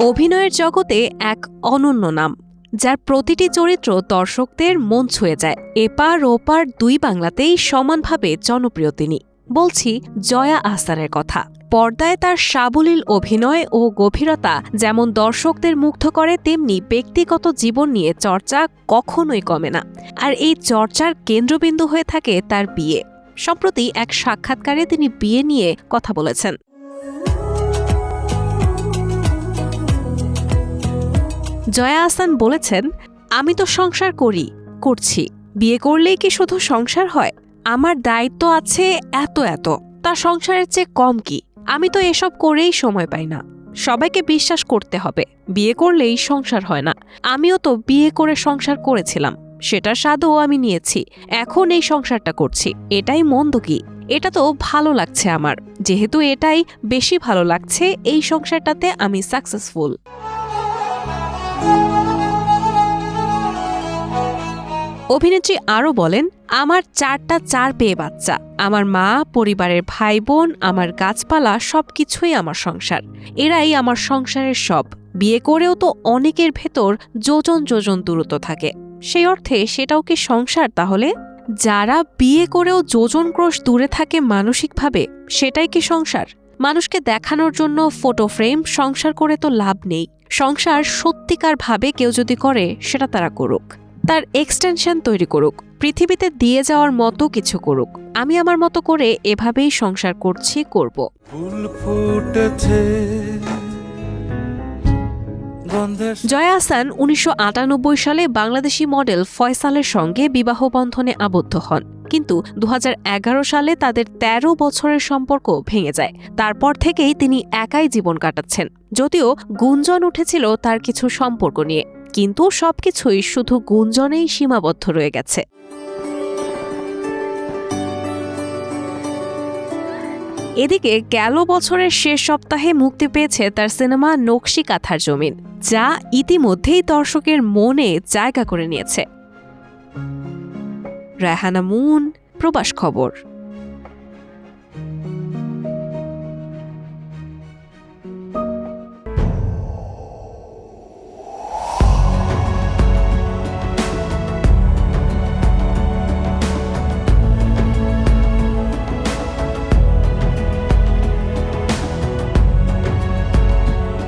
অভিনয়ের জগতে এক অনন্য নাম, যার প্রতিটি চরিত্র দর্শকদের মন ছুঁয়ে যায়। এপার ওপার দুই বাংলাতেই সমানভাবে জনপ্রিয় তিনি। বলছি জয়া আহসানের কথা। পর্দায় তার সাবলীল অভিনয় ও গভীরতা যেমন দর্শকদের মুগ্ধ করে, তেমনি ব্যক্তিগত জীবন নিয়ে চর্চা কখনোই কমে না। আর এই চর্চার কেন্দ্রবিন্দু হয়ে থাকে তার বিয়ে। সম্প্রতি এক সাক্ষাৎকারে তিনি বিয়ে নিয়ে কথা বলেছেন। জয়া আহসান বলেছেন, আমি তো সংসার করছি, বিয়ে করলেই কি শুধু সংসার হয়? আমার দায়িত্ব আছে এত এত, তা সংসারের চেয়ে কম কি? আমি তো এসব করেই সময় পাই না। সবাইকে বিশ্বাস করতে হবে, বিয়ে করলেই সংসার হয় না। আমিও তো বিয়ে করে সংসার করেছিলাম, সেটার স্বাদও আমি নিয়েছি। এখন এই সংসারটা করছি, এটাই মন্দ কি? এটা তো ভালো লাগছে আমার। যেহেতু এটাই বেশি ভালো লাগছে, এই সংসারটাতে আমি সাকসেসফুল। অভিনেত্রী আরও বলেন, আমার 4 পেয়ে বাচ্চা, আমার মা, পরিবারের ভাই বোন, আমার গাছপালা সবকিছুই আমার সংসার। এরাই আমার সংসারের সব। বিয়ে করেও তো অনেকের ভেতর যোজন যোজন দূরত্ব থাকে, সেই অর্থে সেটাও কি সংসার তাহলে? যারা বিয়ে করেও যোজন ক্রোশ দূরে থাকে মানসিকভাবে, সেটাই কি সংসার? মানুষকে দেখানোর জন্য ফটো ফ্রেম সংসার করে তো লাভ নেই। সংসার সত্যিকার ভাবে কেউ যদি করে, সেটা তারা করুক, তার এক্সটেনশন তৈরি করুক, পৃথিবীতে দিয়ে যাওয়ার মতো কিছু করুক। আমি আমার মতো করে এভাবেই সংসার করব। জয়া আহসান 1998 সালে বাংলাদেশি মডেল ফয়সালের সঙ্গে বিবাহ বন্ধনে আবদ্ধ হন, কিন্তু 2011 সালে তাদের 13 বছরের সম্পর্ক ভেঙে যায়। তারপর থেকেই তিনি একাই জীবন কাটাচ্ছেন। যদিও গুঞ্জন উঠেছিল তার কিছু সম্পর্ক নিয়ে, কিন্তু সবকিছুই শুধু গুঞ্জনেই সীমাবদ্ধ রয়ে গেছে। এদিকে গেল বছরের শেষ সপ্তাহে মুক্তি পেয়েছে তার সিনেমা নকশি কাঁথার জমিন, যা ইতিমধ্যেই দর্শকের মনে জায়গা করে নিয়েছে। রায়হানা মুন, প্রবাস খবর।